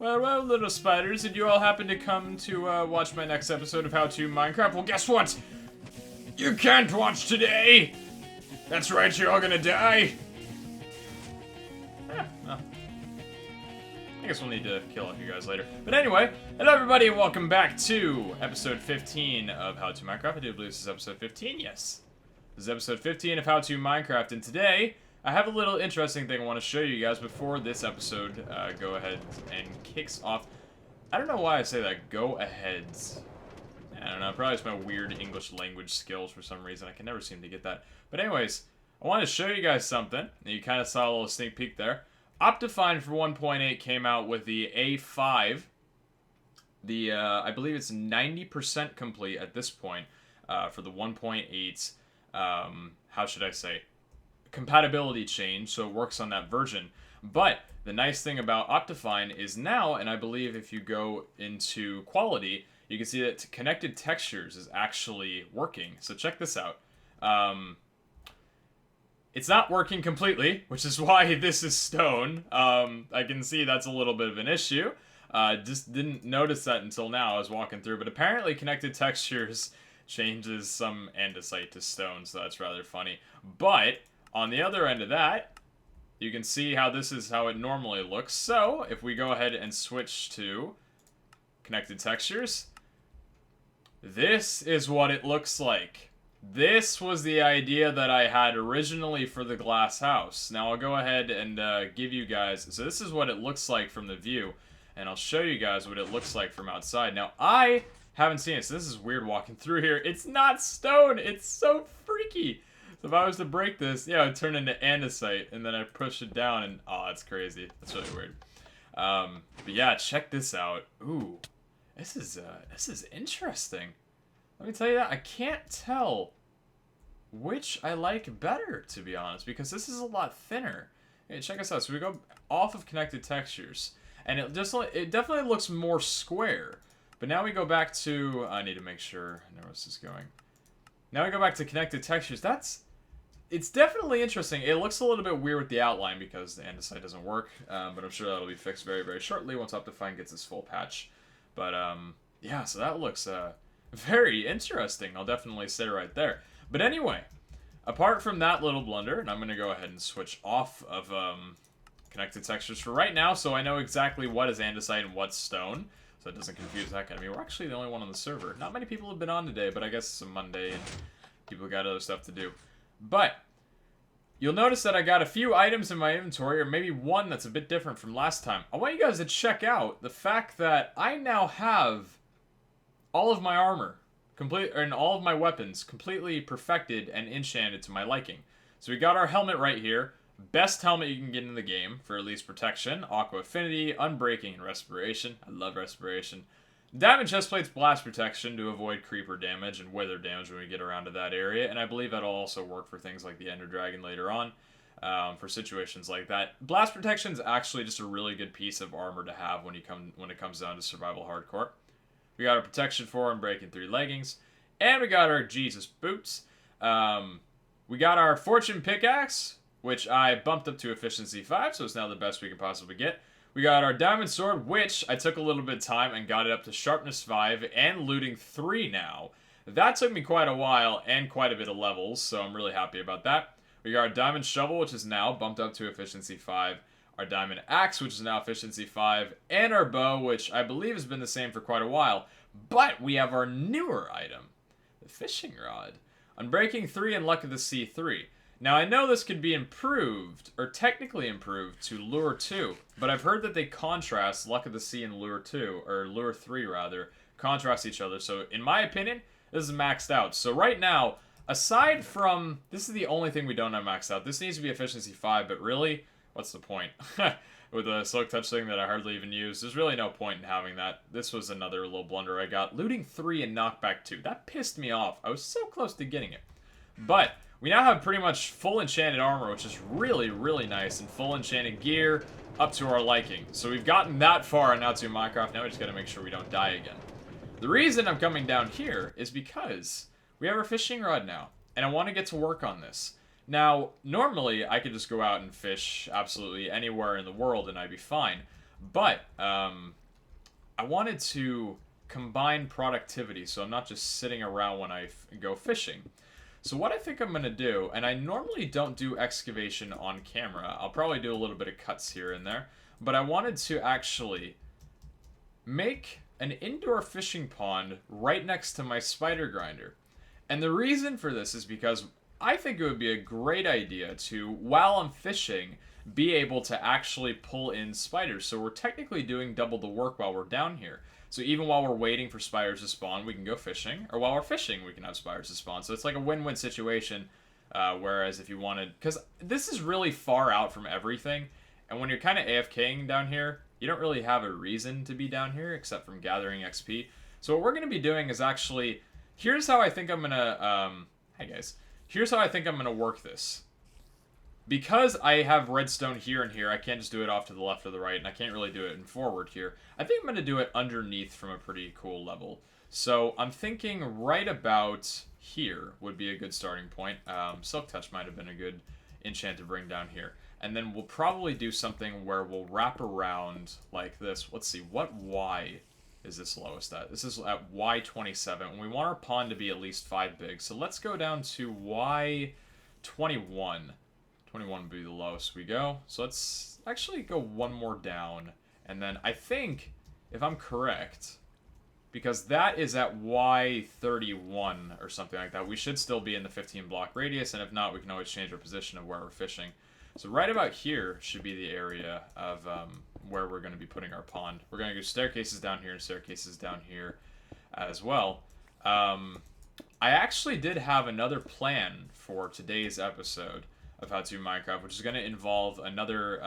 Well, little spiders, did you all happen to come to watch my next episode of How To Minecraft? Well, guess what? You can't watch today! That's right, you're all gonna die! Well. I guess we'll need to kill off you guys later. But anyway, hello everybody and welcome back to episode 15 of How To Minecraft. I do believe this is episode 15, yes. This is episode 15 of How To Minecraft, and today, I have a little interesting thing I want to show you guys before this episode go ahead and kicks off. I don't know why I say that, go aheads. I don't know, probably it's my weird English language skills for some reason. I can never seem to get that. But anyways, I want to show you guys something. You kind of saw a little sneak peek there. Optifine for 1.8 came out with the A5. I believe it's 90% complete at this point for the 1.8, how should I say, compatibility change, so it works on that version. But the nice thing about Optifine is now, and I believe if you go into quality, you can see that connected textures is actually working. So check this out. It's not working completely, which is why this is stone. I can see that's a little bit of an issue. Just didn't notice that until now. I was walking through, but apparently connected textures changes some andesite to stone, so that's rather funny. But on the other end of that, you can see how this is how it normally looks. So if we go ahead and switch to connected textures, this is what it looks like. This was the idea that I had originally for the glass house. Now I'll go ahead and give you guys, so this is what it looks like from the view, and I'll show you guys what it looks like from outside. Now I haven't seen it, so this is weird walking through here. It's not stone, it's so freaky. So if I was to break this, yeah, it would turn into andesite, and then I push it down, and oh, that's crazy. That's really weird. But yeah, check this out. Ooh, this is interesting. Let me tell you that, I can't tell which I like better, to be honest, because this is a lot thinner. Hey, check us out. So we go off of connected textures, and it definitely looks more square. But now we go back to, I need to make sure I know where this is going. Now we go back to connected textures. It's definitely interesting. It looks a little bit weird with the outline because the andesite doesn't work, but I'm sure that'll be fixed very, very shortly once Optifine gets its full patch. But yeah, so that looks very interesting. I'll definitely say right there. But anyway, apart from that little blunder, and I'm going to go ahead and switch off of connected textures for right now, so I know exactly what is andesite and what's stone, so it doesn't confuse that kind of me. We're actually the only one on the server. Not many people have been on today, but I guess it's a Monday and people got other stuff to do. But you'll notice that I got a few items in my inventory, or maybe one that's a bit different from last time. I want you guys to check out the fact that I now have all of my armor and all of my weapons completely perfected and enchanted to my liking. So we got our helmet right here. Best helmet you can get in the game for at least protection. Aqua Affinity, Unbreaking, and Respiration. I love Respiration. Diamond Chestplate's Blast Protection to avoid creeper damage and wither damage when we get around to that area. And I believe that'll also work for things like the Ender Dragon later on. For situations like that. Blast Protection is actually just a really good piece of armor to have when it comes down to survival hardcore. We got our Protection 4 and Breaking 3 leggings. And we got our Jesus boots. We got our Fortune pickaxe, which I bumped up to Efficiency 5, so it's now the best we can possibly get. We got our Diamond sword, which I took a little bit of time and got it up to Sharpness 5 and Looting 3 now. That took me quite a while and quite a bit of levels, so I'm really happy about that. We got our Diamond shovel, which is now bumped up to Efficiency 5. Our Diamond Axe, which is now Efficiency 5, and our bow, which I believe has been the same for quite a while. But we have our newer item, the Fishing Rod. Unbreaking 3 and Luck of the Sea 3. Now, I know this could be improved, or technically improved, to Lure 2, but I've heard that they contrast Luck of the Sea and Lure 2, or Lure 3, rather, contrast each other. So, in my opinion, this is maxed out. So, right now, aside from, this is the only thing we don't have maxed out. This needs to be Efficiency 5, but really, what's the point? With a Silk Touch thing that I hardly even use, there's really no point in having that. This was another little blunder I got. Looting 3 and Knockback 2. That pissed me off. I was so close to getting it. But we now have pretty much full enchanted armor, which is really, really nice, and full enchanted gear up to our liking. So we've gotten that far in How To Minecraft. Now we just gotta make sure we don't die again. The reason I'm coming down here is because we have our fishing rod now, and I want to get to work on this. Now, normally, I could just go out and fish absolutely anywhere in the world and I'd be fine. But I wanted to combine productivity so I'm not just sitting around when I go fishing. So what I think I'm going to do, and I normally don't do excavation on camera, I'll probably do a little bit of cuts here and there, but I wanted to actually make an indoor fishing pond right next to my spider grinder. And the reason for this is because I think it would be a great idea to, while I'm fishing, be able to actually pull in spiders. So we're technically doing double the work while we're down here. So even while we're waiting for spiders to spawn, we can go fishing. Or while we're fishing, we can have spiders to spawn. So it's like a win-win situation. Whereas if you wanted... Because this is really far out from everything. And when you're kind of AFKing down here, you don't really have a reason to be down here except from gathering XP. So what we're going to be doing is actually... Here's how I think I'm going to... Hey guys. Here's how I think I'm going to work this. Because I have redstone here and here, I can't just do it off to the left or the right, and I can't really do it in forward here. I think I'm going to do it underneath from a pretty cool level. So I'm thinking right about here would be a good starting point. Silk Touch might have been a good enchant to bring down here. And then we'll probably do something where we'll wrap around like this. Let's see, what Y is this lowest at? This is at Y27, and we want our pond to be at least 5 big. So let's go down to Y21. 21 would be the lowest we go. So let's actually go one more down. And then I think, if I'm correct, because that is at Y31 or something like that, we should still be in the 15 block radius. And if not, we can always change our position of where we're fishing. So right about here should be the area of where we're going to be putting our pond. We're going to do staircases down here and staircases down here as well. I actually did have another plan for today's episode of How To Minecraft, which is going to involve another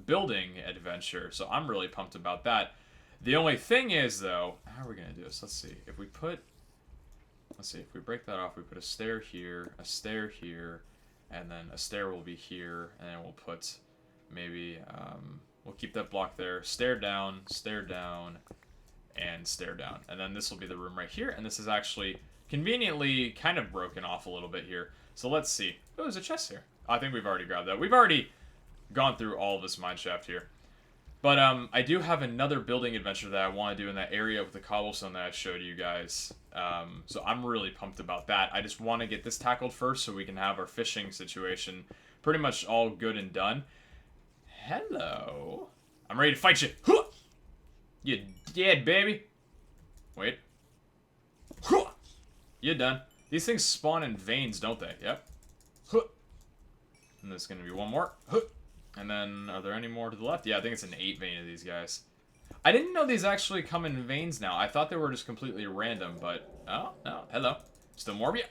building adventure. So I'm really pumped about that. The only thing is, though, how are we going to do this? Let's see. If we put, let's see, if we break that off, we put a stair here, and then a stair will be here, and then we'll put maybe, we'll keep that block there, stair down, and stair down. And then this will be the room right here, and this is actually conveniently kind of broken off a little bit here. So let's see. Oh, there's a chest here. I think we've already grabbed that. We've already gone through all of this mineshaft here. But I do have another building adventure that I want to do in that area with the cobblestone that I showed you guys. So I'm really pumped about that. I just want to get this tackled first so we can have our fishing situation pretty much all good and done. Hello. I'm ready to fight you. You dead, baby. Wait. You're done. These things spawn in veins, don't they? Yep. And there's going to be one more. And then, are there any more to the left? Yeah, I think it's an 8 vein of these guys. I didn't know these actually come in veins now. I thought they were just completely random, but... Oh, no. Hello. Still more of you?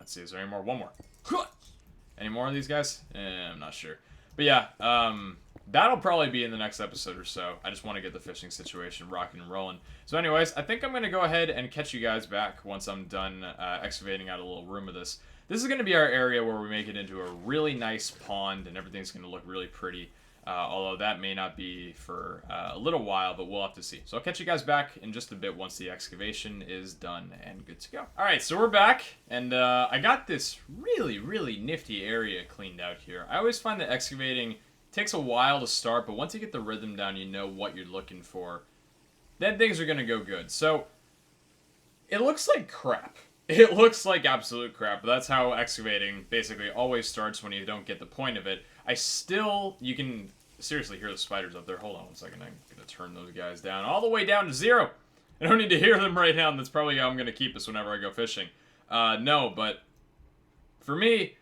Let's see, is there any more? One more. Any more of these guys? I'm not sure. But yeah, that'll probably be in the next episode or so. I just want to get the fishing situation rocking and rolling. So anyways, I think I'm going to go ahead and catch you guys back once I'm done excavating out a little room of this. This is going to be our area where we make it into a really nice pond and everything's going to look really pretty. Although that may not be for a little while, but we'll have to see. So I'll catch you guys back in just a bit once the excavation is done and good to go. Alright, so we're back, and I got this really, really nifty area cleaned out here. I always find that excavating takes a while to start, but once you get the rhythm down, you know what you're looking for. Then things are going to go good. So, it looks like crap. It looks like absolute crap, but that's how excavating basically always starts when you don't get the point of it. You can seriously hear the spiders up there. Hold on one second, I'm going to turn those guys down, all the way down to 0. I don't need to hear them right now, and that's probably how I'm going to keep this whenever I go fishing. No, but for me,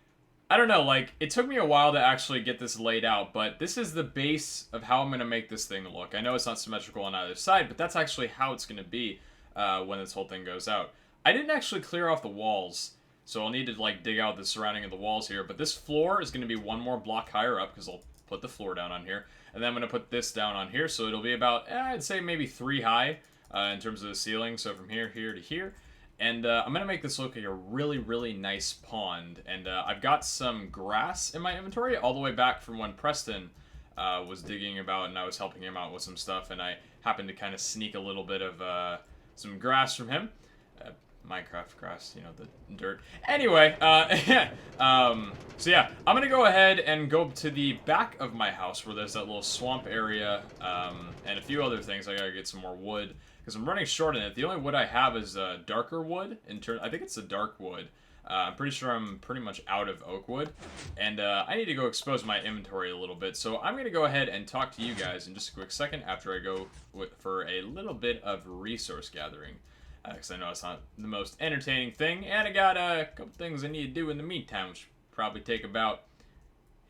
I don't know, like, it took me a while to actually get this laid out, but this is the base of how I'm going to make this thing look. I know it's not symmetrical on either side, but that's actually how it's going to be when this whole thing goes out. I didn't actually clear off the walls, so I'll need to, like, dig out the surrounding of the walls here. But this floor is going to be one more block higher up, because I'll put the floor down on here. And then I'm going to put this down on here, so it'll be about, I'd say maybe 3 high in terms of the ceiling. So from here to here. And I'm going to make this look like a really, really nice pond. And I've got some grass in my inventory, all the way back from when Preston was digging about, and I was helping him out with some stuff. And I happened to kind of sneak a little bit of some grass from him. Minecraft grass, you know, the dirt. Anyway, so yeah, I'm gonna go ahead and go to the back of my house where there's that little swamp area, and a few other things. I gotta get some more wood, because I'm running short on it. The only wood I have is darker wood, I think it's a dark wood. I'm pretty sure I'm pretty much out of oak wood, and I need to go expose my inventory a little bit. So I'm going to go ahead and talk to you guys in just a quick second after I go for a little bit of resource gathering, because I know it's not the most entertaining thing, and I got a couple things I need to do in the meantime, which probably take about,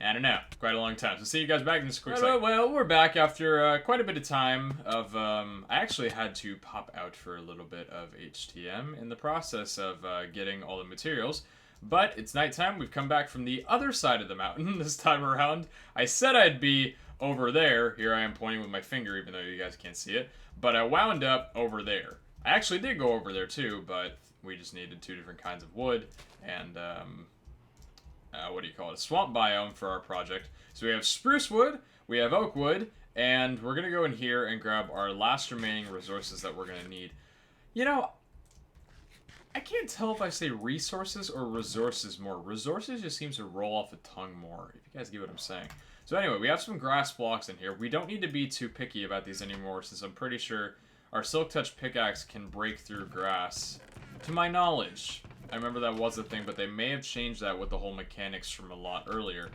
I don't know, quite a long time. So see you guys back in just a quick second. Well, we're back after quite a bit of time of, I actually had to pop out for a little bit of HTM in the process of getting all the materials. But it's nighttime. We've come back from the other side of the mountain this time around. I said I'd be over there. Here I am pointing with my finger, even though you guys can't see it. But I wound up over there. I actually did go over there too, but we just needed 2 different kinds of wood. And, what do you call it? A swamp biome for our project. So we have spruce wood, we have oak wood, and we're going to go in here and grab our last remaining resources that we're going to need. You know, I can't tell if I say resources or resources more. Resources just seems to roll off the tongue more, if you guys get what I'm saying. So anyway, we have some grass blocks in here. We don't need to be too picky about these anymore, since I'm pretty sure our Silk Touch pickaxe can break through grass, to my knowledge. I remember that was a thing, but they may have changed that with the whole mechanics from a lot earlier.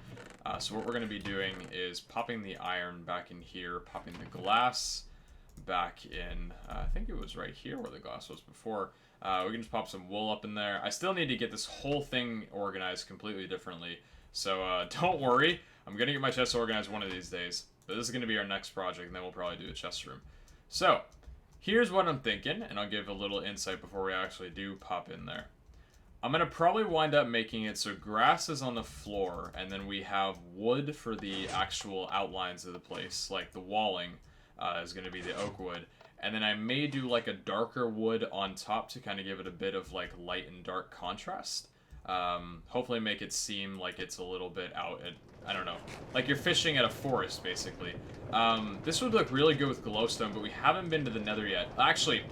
So what we're going to be doing is popping the iron back in here, popping the glass back in, I think it was right here where the glass was before. We can just pop some wool up in there. I still need to get this whole thing organized completely differently. So don't worry, I'm going to get my chest organized one of these days. But this is going to be our next project, and then we'll probably do a chest room. So, here's what I'm thinking, and I'll give a little insight before we actually do pop in there. I'm going to probably wind up making it so grass is on the floor, and then we have wood for the actual outlines of the place, like the walling is going to be the oak wood. And then I may do like a darker wood on top to kind of give it a bit of like light and dark contrast. Hopefully make it seem like it's a little bit out at, I don't know, like you're fishing at a forest, basically. This would look really good with glowstone, but we haven't been to the nether yet. Actually,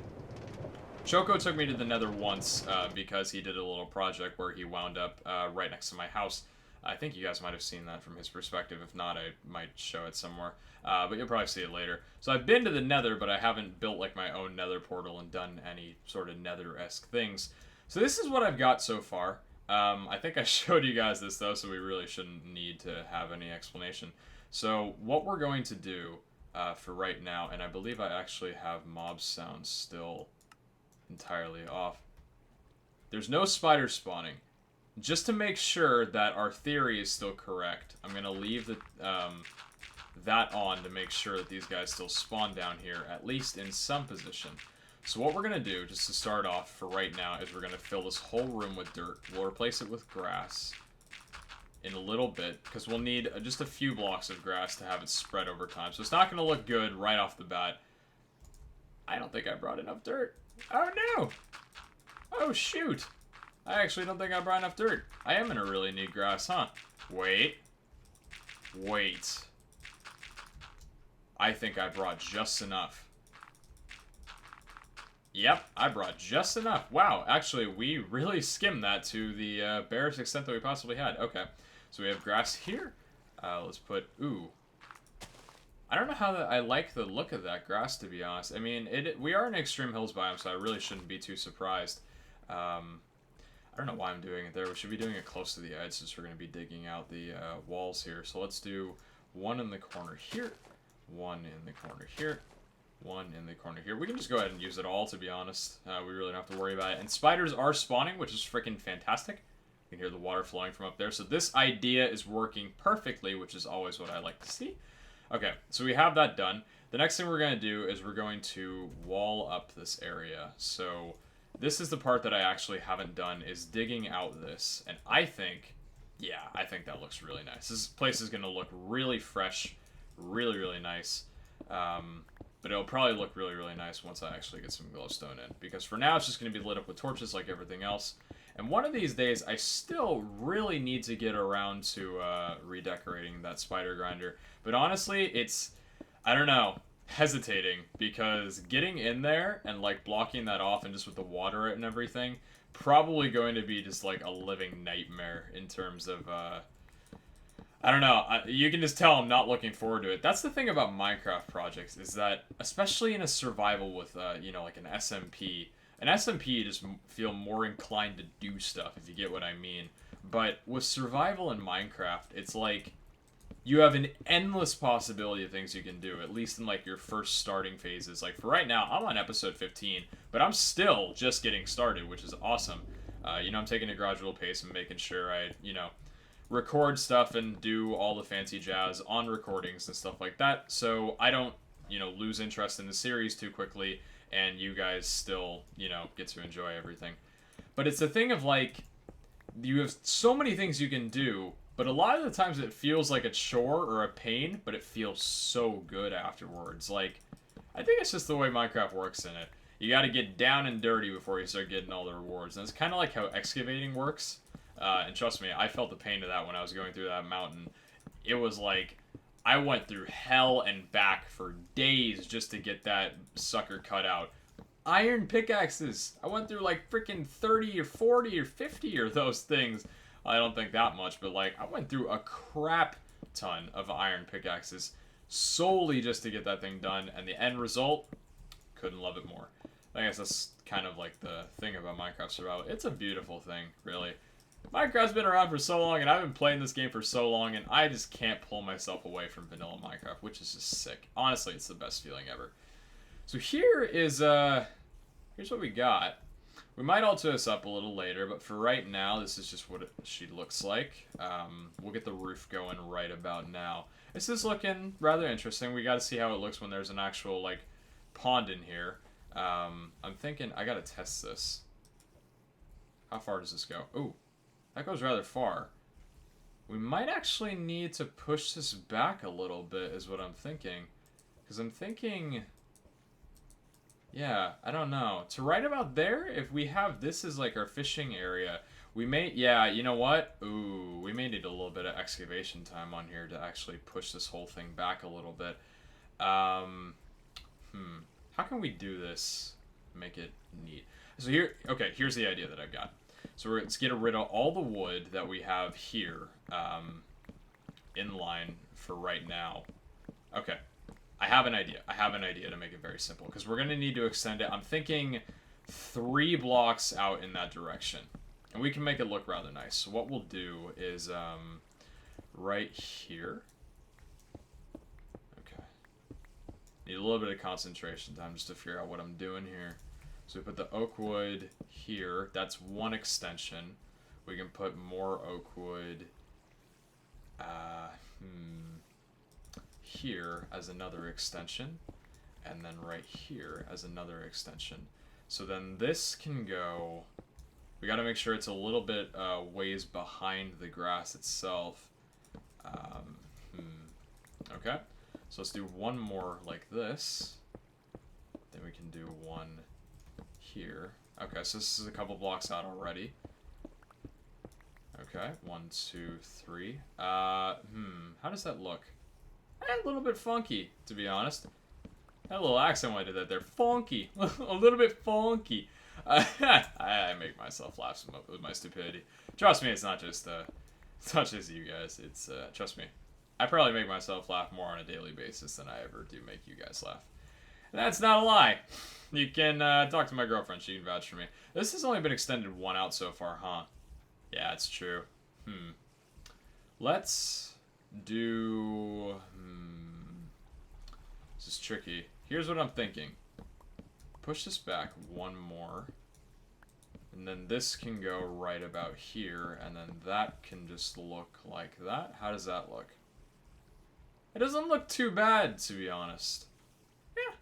Choco took me to the nether once because he did a little project where he wound up right next to my house. I think you guys might have seen that from his perspective. If not, I might show it somewhere. But you'll probably see it later. So I've been to the nether, but I haven't built like my own nether portal and done any sort of nether-esque things. So this is what I've got so far. I think I showed you guys this though, so we really shouldn't need to have any explanation. So what we're going to do for right now, and I believe I actually have mob sounds still entirely off. There's no spider spawning. Just to make sure that our theory is still correct, I'm going to leave the, that on to make sure that these guys still spawn down here, at least in some position. So what we're going to do, just to start off for right now, is we're going to fill this whole room with dirt. We'll replace it with grass in a little bit, because we'll need just a few blocks of grass to have it spread over time. So it's not going to look good right off the bat. I don't think I brought enough dirt. Oh no! Oh shoot! I actually don't think I brought enough dirt. I am gonna really need grass, huh? Wait. Wait. I think I brought just enough. Yep, I brought just enough. Wow, actually, we really skimmed that to the barest extent that we possibly had. Okay, so we have grass here. Let's put, ooh. I don't know how I like the look of that grass, to be honest. I mean, we are in extreme hills biome, so I really shouldn't be too surprised. I don't know why I'm doing it there. We should be doing it close to the edge since we're going to be digging out the walls here. So let's do one in the corner here, one in the corner here, one in the corner here. We can just go ahead and use it all, to be honest. We really don't have to worry about it. And spiders are spawning, which is freaking fantastic. You can hear the water flowing from up there. So this idea is working perfectly, which is always what I like to see. Okay, so we have that done. The next thing we're going to do is we're going to wall up this area. So this is the part that I actually haven't done, is digging out this. And I think, yeah, I think that looks really nice. This place is going to look really fresh, really, really nice. But it'll probably look really, really nice once I actually get some glowstone in. Because for now, it's just going to be lit up with torches like everything else. And one of these days, I still really need to get around to redecorating that spider grinder. But honestly, it's, I don't know. hesitating because getting in there and like blocking that off and just with the water and everything probably going to be just like a living nightmare in terms of I don't know. You can just tell I'm not looking forward to it. That's the thing about Minecraft projects is that, especially in a survival with, you know, like an SMP, you just feel more inclined to do stuff, if you get what I mean. But with survival in Minecraft, it's like you have an endless possibility of things you can do, at least in like your first starting phases. Like for right now, I'm on episode 15, but I'm still just getting started, which is awesome. You know, I'm taking a gradual pace and making sure I, you know, record stuff and do all the fancy jazz on recordings and stuff like that, so I don't, you know, lose interest in the series too quickly, and you guys still, you know, get to enjoy everything. But it's a thing of like, you have so many things you can do, but a lot of the times it feels like a chore or a pain, but it feels so good afterwards. Like, I think it's just the way Minecraft works in it. You gotta get down and dirty before you start getting all the rewards, and it's kind of like how excavating works. And trust me, I felt the pain of that when I was going through that mountain. It was like, I went through hell and back for days just to get that sucker cut out. Iron pickaxes! I went through like freaking 30 or 40 or 50 of those things. I don't think that much, but like, I went through a crap ton of iron pickaxes solely just to get that thing done, and the end result, couldn't love it more. I guess that's kind of like the thing about Minecraft Survival. It's a beautiful thing, really. Minecraft's been around for so long, and I've been playing this game for so long, and I just can't pull myself away from vanilla Minecraft, which is just sick. Honestly, it's the best feeling ever. So here is, here's what we got. We might alter this up a little later, but for right now, this is just what she looks like. We'll get the roof going right about now. This is looking rather interesting. We got to see how it looks when there's an actual, like, pond in here. I'm thinking, I gotta test this. How far does this go? Ooh. That goes rather far. We might actually need to push this back a little bit, is what I'm thinking. Because I'm thinking... Yeah, I don't know. To right about there, if we have this as like our fishing area, we may... Yeah, you know what? Ooh, we may need a little bit of excavation time on here to actually push this whole thing back a little bit. How can we do this? Make it neat. So here... Okay, here's the idea that I've got. So let's get rid of all the wood that we have here in line for right now. Okay, I have an idea. I have an idea to make it very simple because we're going to need to extend it. I'm thinking 3 blocks out in that direction. And we can make it look rather nice. So what we'll do is right here. Okay. Need a little bit of concentration time just to figure out what I'm doing here. So we put the oak wood here. That's one extension. We can put more oak wood here as another extension. And then right here as another extension. So then this can go... We got to make sure it's a little bit ways behind the grass itself. Okay. So let's do one more like this. Then we can do one... here. Okay, so this is a couple blocks out already. Okay, 1, 2, 3. How does that look? A little bit funky, to be honest. That little accent when I did that there. Funky. A little bit funky. I make myself laugh with my stupidity. Trust me, it's not just you guys. It's, trust me. I probably make myself laugh more on a daily basis than I ever do make you guys laugh. And that's not a lie. You can talk to my girlfriend. She can vouch for me. This has only been extended 1 out so far, huh? Yeah, it's true. Let's do... This is tricky. Here's what I'm thinking. Push this back 1 more. And then this can go right about here. And then that can just look like that. How does that look? It doesn't look too bad, to be honest. Yeah,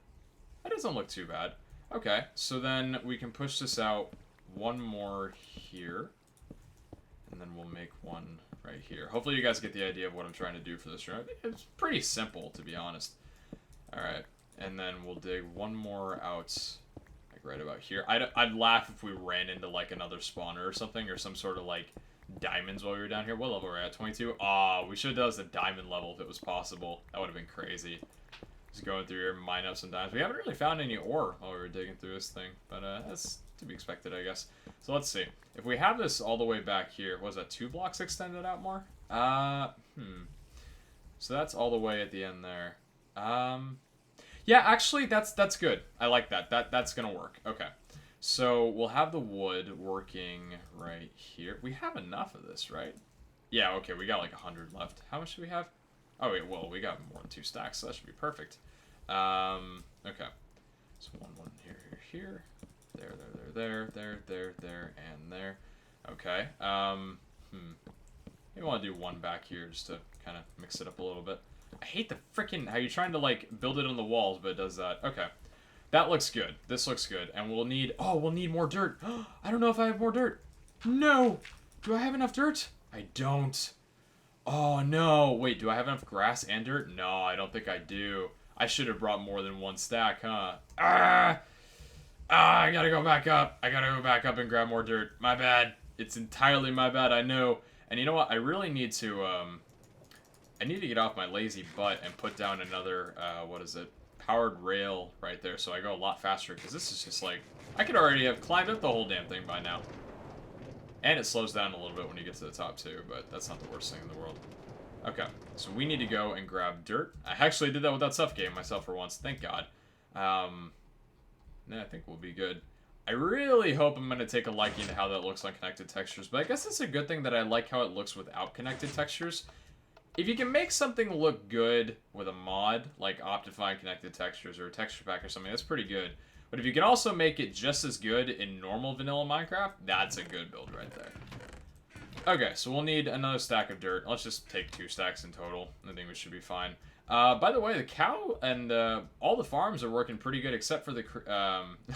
that doesn't look too bad. Okay, so then we can push this out 1 more here. And then we'll make 1 right here. Hopefully you guys get the idea of what I'm trying to do for this room. It's pretty simple, to be honest. Alright, and then we'll dig 1 more out, like right about here. I'd laugh if we ran into like another spawner or something, or some sort of like diamonds while we were down here. What level are we at? 22? Aw, we should have done this at diamond level if it was possible. That would have been crazy. Just going through here, mine up sometimes. We haven't really found any ore while we were digging through this thing, but that's to be expected, I guess. So let's see. If we have this all the way back here, was that 2 blocks extended out more? So that's all the way at the end there. Yeah, actually, that's good. I like that. That's gonna work. Okay. So we'll have the wood working right here. We have enough of this, right? Yeah, okay, we got like 100 left. How much do we have? Oh, wait, well, we got more than 2 stacks, so that should be perfect. Okay. So one here. There, and there. Okay. Maybe I want to do one back here just to kind of mix it up a little bit. I hate the freaking how you're trying to like build it on the walls, but it does that. Okay. That looks good. This looks good. And we'll need more dirt. I don't know if I have more dirt. No. Do I have enough dirt? I don't. Oh no. Wait, do I have enough grass and dirt? No, I don't think I do. I should have brought more than 1 stack, huh? I gotta go back up. I gotta go back up and grab more dirt. My bad. It's entirely my bad, I know. And you know what? I really need to, I need to get off my lazy butt and put down another, what is it? Powered rail right there so I go a lot faster, because this is just like, I could already have climbed up the whole damn thing by now. And it slows down a little bit when you get to the top too, but that's not the worst thing in the world. Okay, so we need to go and grab dirt. I actually did that without suffocating myself for once, thank God. I think we'll be good. I really hope I'm going to take a liking to how that looks on connected textures, but I guess it's a good thing that I like how it looks without connected textures. If you can make something look good with a mod, like Optifine connected textures or a texture pack or something, that's pretty good. But if you can also make it just as good in normal vanilla Minecraft, that's a good build right there. Okay, so we'll need another stack of dirt. Let's just take 2 stacks in total. I think we should be fine. By the way, the cow and all the farms are working pretty good, except for the...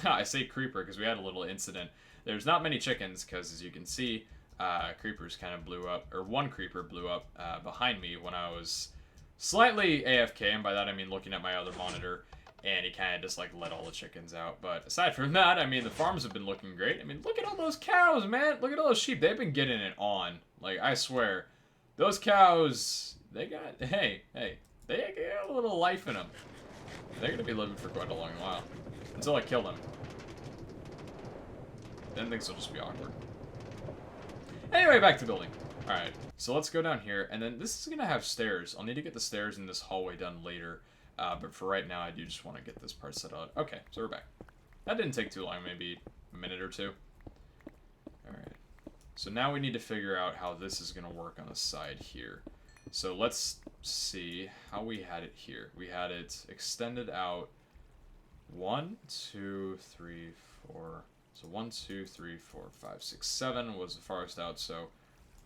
I say creeper because we had a little incident. There's not many chickens because, as you can see, creepers kind of blew up, or one creeper blew up behind me when I was slightly AFK, and by that I mean looking at my other monitor, and he kind of just like let all the chickens out. But aside from that, I mean, the farms have been looking great. I mean, look at all those cows, man. Look at all those sheep. They've been getting it on. Like, I swear. Those cows, they got, hey, they got a little life in them. They're going to be living for quite a long while. Until I kill them. Then things will just be awkward. Anyway, back to building. Alright, so let's go down here, and then this is going to have stairs. I'll need to get the stairs in this hallway done later, but for right now, I do just want to get this part set out. Okay, so we're back. That didn't take too long, maybe a minute or two. Alright, so now we need to figure out how this is going to work on the side here. So let's see how we had it here. We had it extended out 1, 2, 3, 4... So 1, 2, 3, 4, 5, 6, 7 was the farthest out, so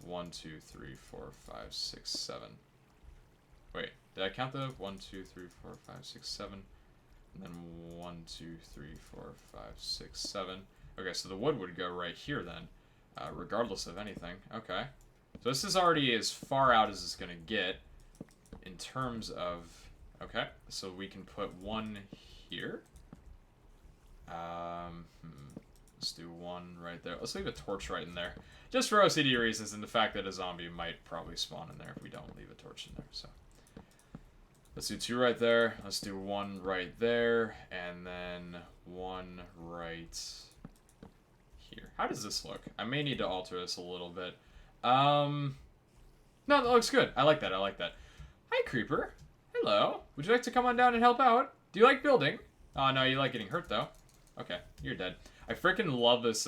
1, 2, 3, 4, 5, 6, 7. Wait, did I count the 1, 2, 3, 4, 5, 6, 7? And then 1, 2, 3, 4, 5, 6, 7. Okay, so the wood would go right here then, regardless of anything. Okay. So this is already as far out as it's going to get in terms of... Okay, so we can put 1 here. Let's do 1 right there. Let's leave a torch right in there. Just for OCD reasons and the fact that a zombie might probably spawn in there if we don't leave a torch in there. So let's do 2 right there. Let's do 1 right there. And then 1 right here. How does this look? I may need to alter this a little bit. No, that looks good. I like that. I like that. Hi, Creeper. Hello. Would you like to come on down and help out? Do you like building? Oh, no, you like getting hurt, though. Okay, you're dead. I freaking love this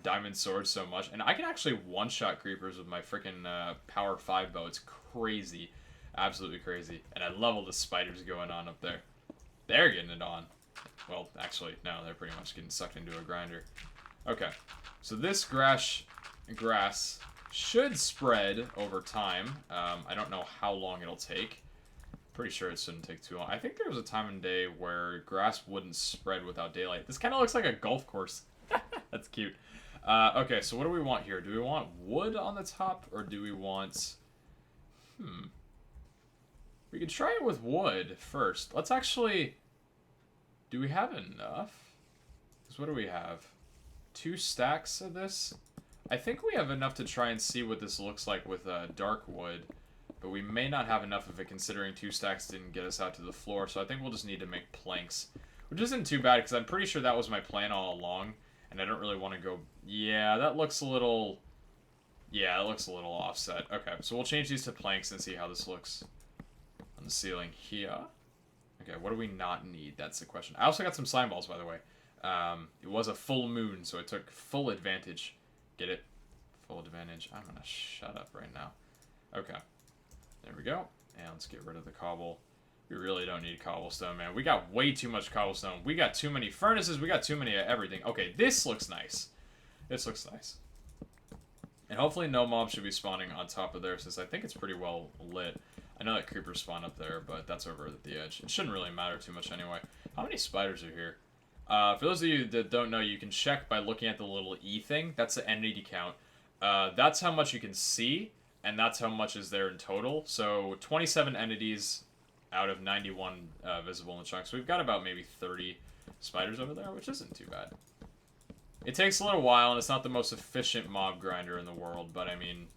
diamond sword so much, and I can actually one-shot creepers with my freaking power 5 bow. It's crazy. Absolutely crazy. And I love all the spiders going on up there. They're getting it on. Well, actually, no, they're pretty much getting sucked into a grinder. Okay, so this grass should spread over time. I don't know how long it'll take. Pretty sure it shouldn't take too long. I think there was a time in day where grass wouldn't spread without daylight. This kind of looks like a golf course. That's cute. Okay, so what do we want here? Do we want wood on the top, or do we want... We could try it with wood first. Let's actually... Do we have enough? Because what do we have? 2 stacks of this? I think we have enough to try and see what this looks like with dark wood. But we may not have enough of it considering 2 stacks didn't get us out to the floor. So I think we'll just need to make planks. Which isn't too bad because I'm pretty sure that was my plan all along. And I don't really want to go... Yeah, that looks a little... Yeah, it looks a little offset. Okay, so we'll change these to planks and see how this looks on the ceiling here. Okay, what do we not need? That's the question. I also got some slime balls, by the way. It was a full moon, so I took full advantage. Get it? Full advantage. I'm gonna shut up right now. Okay. There we go. And let's get rid of the cobble. We really don't need cobblestone, man. We got way too much cobblestone. We got too many furnaces. We got too many of everything. Okay, this looks nice. This looks nice. And hopefully no mob should be spawning on top of there, since I think it's pretty well lit. I know that creepers spawn up there, but that's over at the edge. It shouldn't really matter too much anyway. How many spiders are here? For those of you that don't know, you can check by looking at the little E thing. That's the entity count. That's how much you can see, and that's how much is there in total. So 27 entities out of 91 visible in the chunk. So we've got about maybe 30 spiders over there, which isn't too bad. It takes a little while, and it's not the most efficient mob grinder in the world, but I mean,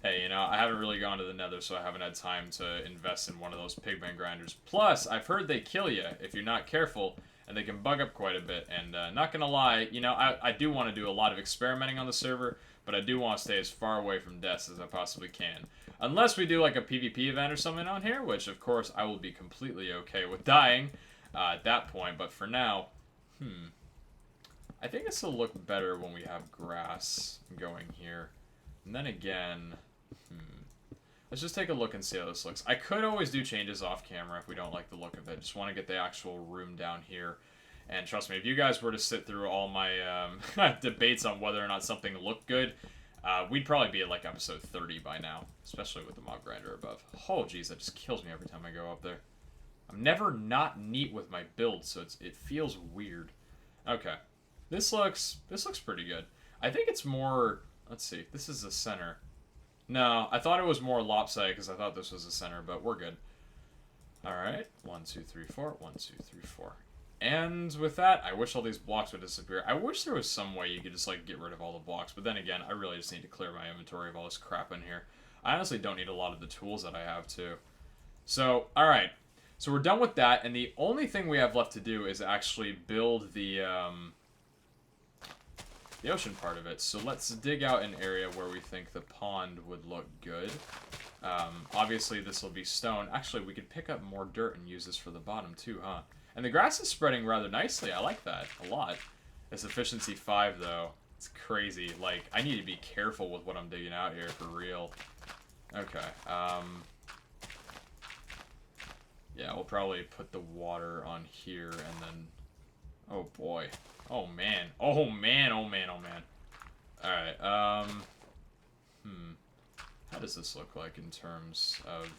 hey, you know, I haven't really gone to the nether, so I haven't had time to invest in one of those pigman grinders. Plus, I've heard they kill you if you're not careful, and they can bug up quite a bit. And not gonna lie, you know, I do want to do a lot of experimenting on the server, but I do want to stay as far away from deaths as I possibly can. Unless we do like a PvP event or something on here, which of course I will be completely okay with dying at that point. But for now, I think this will look better when we have grass going here. And then again, let's just take a look and see how this looks. I could always do changes off camera if we don't like the look of it. Just want to get the actual room down here. And trust me, if you guys were to sit through all my debates on whether or not something looked good, we'd probably be at like episode 30 by now. Especially with the mob grinder above. Oh geez, that just kills me every time I go up there. I'm never not neat with my build, so it feels weird. Okay. This looks pretty good. I think it's more... Let's see. This is the center. No, I thought it was more lopsided because I thought this was the center, but we're good. Alright. 1, 2, 3, 4. 1, 2, 3, 4. And with that, I wish all these blocks would disappear. I wish there was some way you could just, like, get rid of all the blocks. But then again, I really just need to clear my inventory of all this crap in here. I honestly don't need a lot of the tools that I have, too. So, alright. So we're done with that, and the only thing we have left to do is actually build the ocean part of it. So let's dig out an area where we think the pond would look good. Obviously, this will be stone. Actually, we could pick up more dirt and use this for the bottom, too, huh? And the grass is spreading rather nicely. I like that a lot. It's efficiency 5, though. It's crazy. Like, I need to be careful with what I'm digging out here, for real. Okay, yeah, we'll probably put the water on here, and then... Oh, boy. Oh, man. Oh, man. Oh, man. Oh, man. Alright, how does this look like in terms of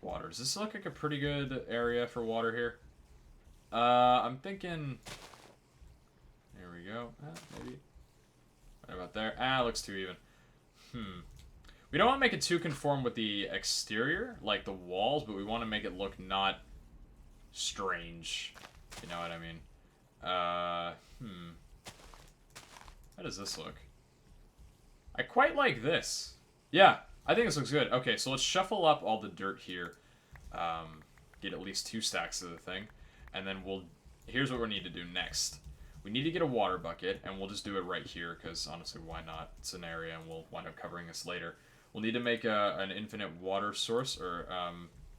water? Does this look like a pretty good area for water here? I'm thinking... There we go. Maybe. What about there? It looks too even. We don't want to make it too conform with the exterior, like the walls, but we want to make it look not strange. You know what I mean? How does this look? I quite like this. Yeah, I think this looks good. Okay, so let's shuffle up all the dirt here. Get at least 2 stacks of the thing. And then here's what we need to do next. We need to get a water bucket, and we'll just do it right here, because honestly, why not? It's an area, and we'll wind up covering this later. We'll need to make an infinite water source, or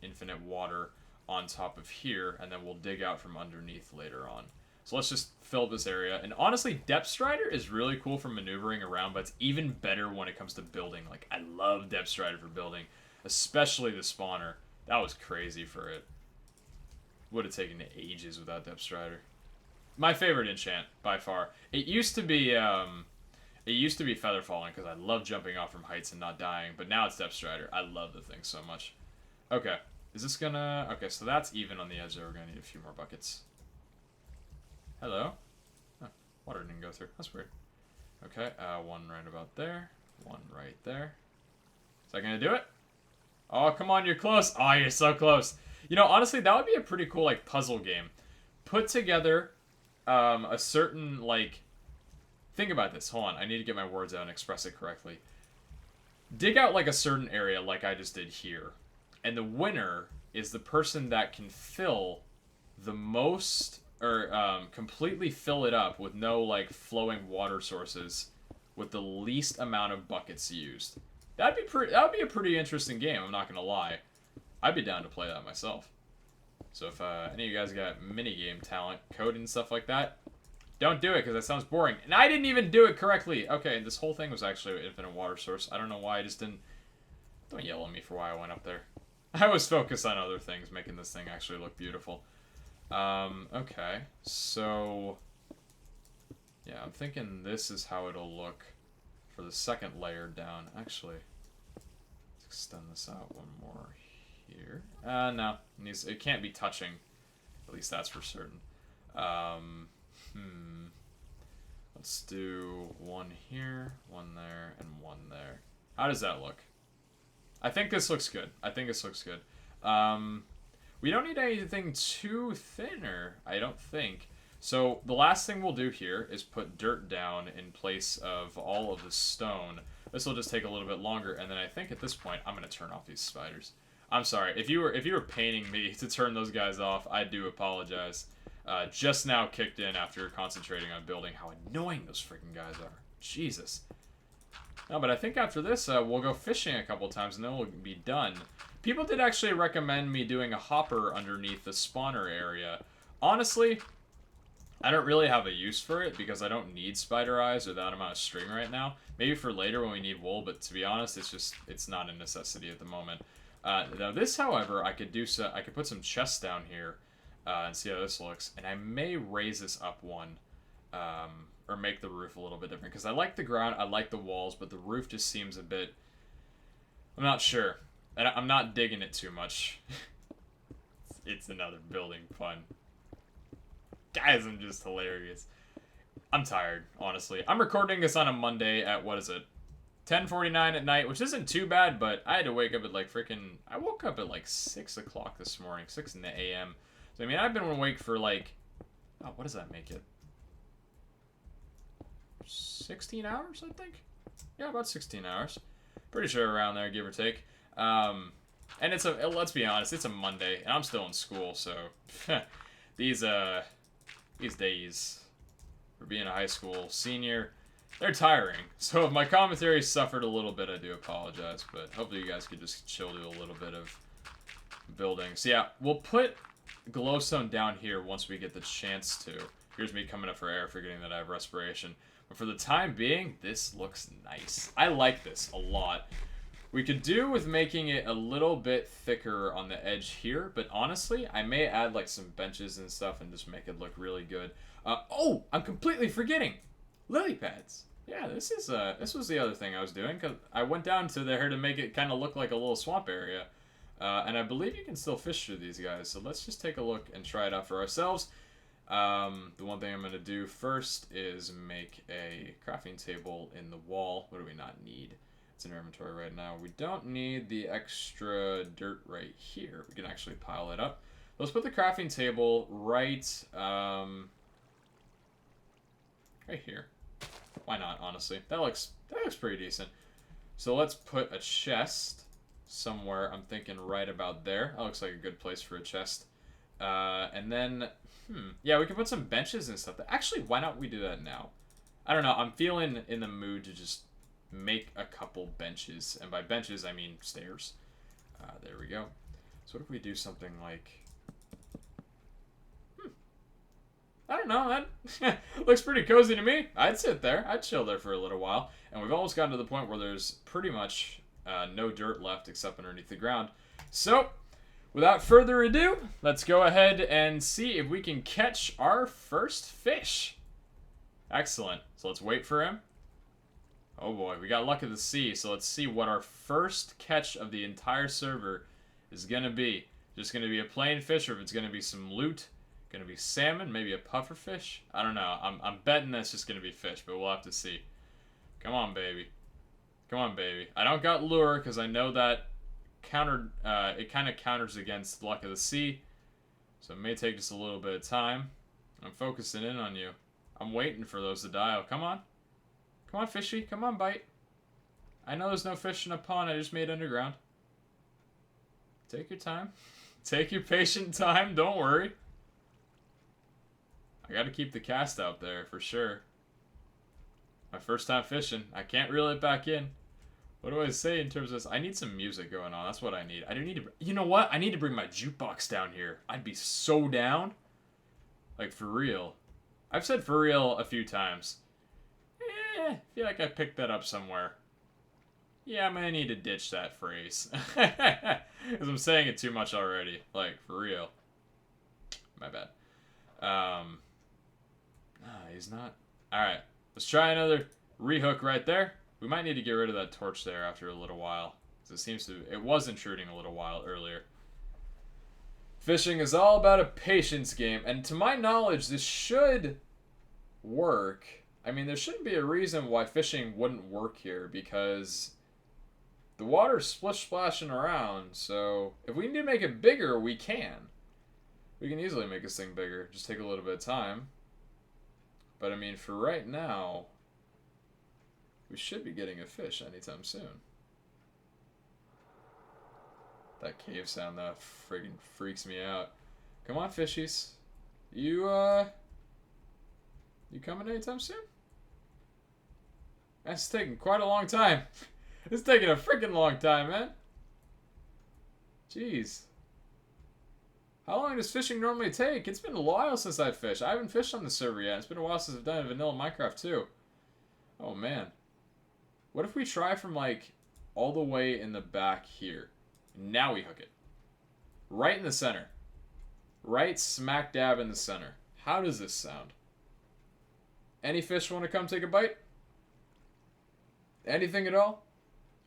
infinite water on top of here, and then we'll dig out from underneath later on. So let's just fill this area. And honestly, Depth Strider is really cool for maneuvering around, but it's even better when it comes to building. Like, I love Depth Strider for building, especially the spawner. That was crazy for it. Would have taken ages without Depth Strider. My favorite enchant, by far. It used to be Feather Falling, because I love jumping off from heights and not dying, but now it's Depth Strider. I love the thing so much. Okay, is this gonna... Okay, so that's even on the edge there. We're gonna need a few more buckets. Hello? Oh, water didn't go through. That's weird. Okay, one right about there. One right there. Is that gonna do it? Oh, come on, you're close. Oh, you're so close. You know, honestly, that would be a pretty cool, like, puzzle game. Put together a certain, like... Think about this. Hold on. I need to get my words out and express it correctly. dig out like a certain area like I just did here. And the winner is the person that can fill the most, or completely fill it up with no like flowing water sources with the least amount of buckets used. That would be a pretty interesting game, I'm not gonna lie. I'd be down to play that myself. So if any of you guys got minigame talent, code and stuff like that, don't do it because that sounds boring. And I didn't even do it correctly. Okay, this whole thing was actually an infinite water source. I don't know why I just didn't... Don't yell at me for why I went up there. I was focused on other things, making this thing actually look beautiful. Okay, so... Yeah, I'm thinking this is how it'll look for the second layer down. Actually, let's extend this out one more here. No, it can't be touching. At least that's for certain. Let's do one here, one there, and one there. How does that look? I think this looks good. I think this looks good. We don't need anything too thinner, I don't think. So the last thing we'll do here is put dirt down in place of all of the stone. This will just take a little bit longer, and then I think at this point I'm gonna turn off these spiders. I'm sorry if you were painting me to turn those guys off. I do apologize. Just now kicked in after concentrating on building. How annoying those freaking guys are. Jesus. No, but I think after this we'll go fishing a couple times and then we'll be done. People did actually recommend me doing a hopper underneath the spawner area. Honestly, I don't really have a use for it because I don't need spider eyes or that amount of string right now. Maybe for later when we need wool, but to be honest, it's not a necessity at the moment. Now this, however, I could put some chests down here and see how this looks, and I may raise this up one, or make the roof a little bit different because I like the ground, I like the walls, but the roof just seems a bit. I'm not sure, and I'm not digging it too much. It's another building fun. Guys, I'm just hilarious. I'm tired, honestly. I'm recording this on a Monday at, what is it? 10:49 at night, which isn't too bad, but I had to wake up at like freaking... I woke up at like 6 o'clock this morning, 6 in the a.m. So, I mean, I've been awake for like... Oh, what does that make it? 16 hours, I think? Yeah, about 16 hours. Pretty sure around there, give or take. And it's a... Let's be honest, it's a Monday, and I'm still in school, so... These days, for being a high school senior, they're tiring. So if my commentary suffered a little bit, I do apologize. But hopefully you guys could just chill to a little bit of building. So yeah, we'll put glowstone down here once we get the chance to. Here's me coming up for air, forgetting that I have respiration. But for the time being, this looks nice. I like this a lot. We could do with making it a little bit thicker on the edge here, but honestly, I may add like some benches and stuff and just make it look really good. Oh, I'm completely forgetting. Lily pads. Yeah, this was the other thing I was doing, because I went down to there to make it kind of look like a little swamp area. And I believe you can still fish through these guys, so let's just take a look and try it out for ourselves. The one thing I'm going to do first is make a crafting table in the wall. What do we not need? It's in our inventory right now. We don't need the extra dirt right here. We can actually pile it up. Let's put the crafting table right here. Why not, honestly? That looks pretty decent. So let's put a chest somewhere. I'm thinking right about there. That looks like a good place for a chest. And then, yeah, we can put some benches and stuff. Actually, why not we do that now? I don't know. I'm feeling in the mood to just make a couple benches, and by benches I mean stairs. There we go. So what if we do something like I don't know, that looks pretty cozy to me. I'd sit there, I'd chill there for a little while, and we've almost gotten to the point where there's pretty much no dirt left except underneath the ground. So without further ado, let's go ahead and see if we can catch our first fish. Excellent. So let's wait for him. Oh boy, we got luck of the sea, so let's see what our first catch of the entire server is gonna be. Just gonna be a plain fish, or if it's gonna be some loot, gonna be salmon, maybe a puffer fish. I don't know. I'm betting that's just gonna be fish, but we'll have to see. Come on, baby. Come on, baby. I don't got lure because I know that it kind of counters against luck of the sea, so it may take just a little bit of time. I'm focusing in on you. I'm waiting for those to dial. Come on. Come on, fishy. Come on, bite. I know there's no fish in a pond I just made underground. Take your time. Take your patient time, don't worry. I gotta keep the cast out there for sure. My first time fishing. I can't reel it back in. What do I say in terms of this? I need some music going on. That's what I need. I do need to... You know what? I need to bring my jukebox down here. I'd be so down. Like, for real. I've said for real a few times. I feel like I picked that up somewhere. Yeah, I'm gonna need to ditch that phrase. Because I'm saying it too much already. Like, for real. My bad. He's not... Alright. Let's try another rehook right there. We might need to get rid of that torch there after a little while. Because it seems to... It was intruding a little while earlier. Fishing is all about a patience game. And to my knowledge, this should work. I mean, there shouldn't be a reason why fishing wouldn't work here. Because the water's splish-splashing around. So if we need to make it bigger, we can. We can easily make this thing bigger. Just take a little bit of time. But I mean, for right now, we should be getting a fish anytime soon. That cave sound, that friggin' freaks me out. Come on, fishies. You coming anytime soon? That's taking quite a long time. It's taking a freaking long time, man. Jeez. How long does fishing normally take? It's been a while since I've fished. I haven't fished on the server yet. It's been a while since I've done a vanilla Minecraft too. Oh man. What if we try from like all the way in the back here? Now we hook it. Right in the center. Right smack dab in the center. How does this sound? Any fish want to come take a bite? Anything at all?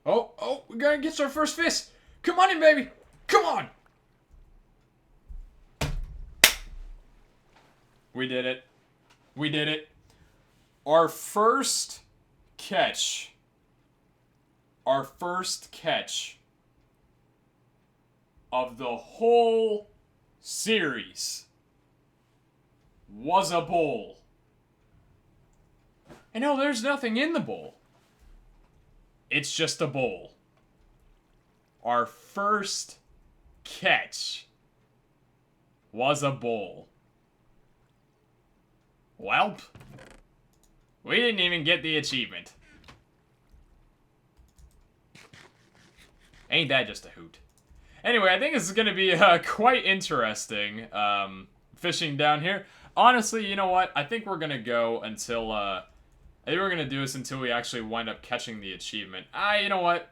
Oh, we gotta get our first fish. Come on in, baby. Come on. We did it. We did it. Our first catch. Our first catch of the whole series was a bowl. And no, there's nothing in the bowl. It's just a bowl. Our first catch was a bowl. Welp. We didn't even get the achievement. Ain't that just a hoot? Anyway, I think this is going to be quite interesting, fishing down here. Honestly, you know what? I think we're going to go until, I think we're going to do this until we actually wind up catching the achievement. You know what?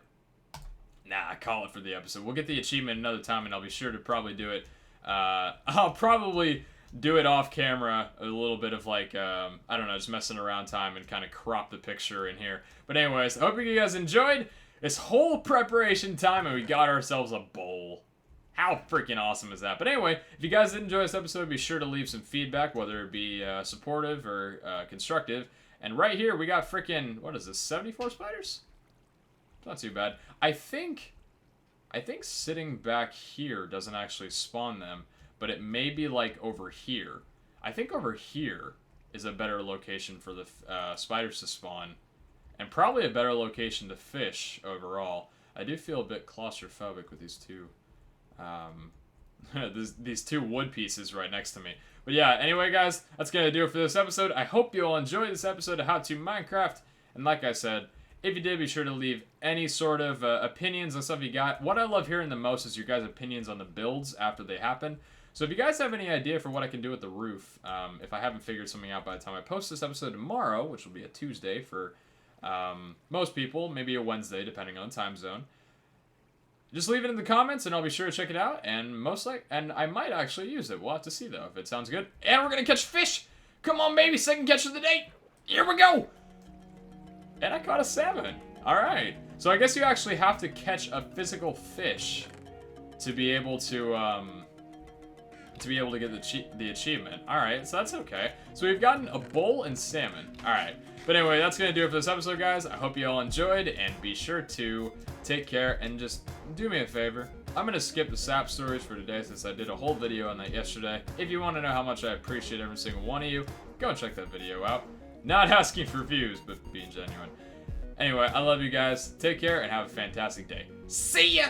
Nah, call it for the episode. We'll get the achievement another time, and I'll be sure to probably do it. I'll probably do it off camera, a little bit of like, I don't know, just messing around time and kind of crop the picture in here. But anyways, I hope you guys enjoyed this whole preparation time and we got ourselves a bowl. How freaking awesome is that? But anyway, if you guys did enjoy this episode, be sure to leave some feedback, whether it be supportive or constructive. And right here, we got freaking, what is this, 74 spiders? Not too bad. I think sitting back here doesn't actually spawn them, but it may be like over here. I think over here is a better location for the spiders to spawn, and probably a better location to fish overall. I do feel a bit claustrophobic with these two, these two wood pieces right next to me. But yeah, anyway guys, that's gonna do it for this episode. I hope you all enjoyed this episode of How to Minecraft, and like I said, if you did, be sure to leave any sort of opinions on stuff you got. What I love hearing the most is your guys' opinions on the builds after they happen. So if you guys have any idea for what I can do with the roof, if I haven't figured something out by the time I post this episode tomorrow, which will be a Tuesday for most people, maybe a Wednesday, depending on the time zone, just leave it in the comments and I'll be sure to check it out, and and I might actually use it. We'll have to see though if it sounds good. And we're gonna catch fish! Come on baby, second catch of the day! Here we go! And I caught a salmon. Alright. So I guess you actually have to catch a physical fish to be able to get the achievement. Alright, so that's okay. So we've gotten a bowl and salmon. Alright. But anyway, that's going to do it for this episode, guys. I hope you all enjoyed, and be sure to take care, and just do me a favor. I'm going to skip the sap stories for today since I did a whole video on that yesterday. If you want to know how much I appreciate every single one of you, go and check that video out. Not asking for views, but being genuine. Anyway, I love you guys. Take care and have a fantastic day. See ya!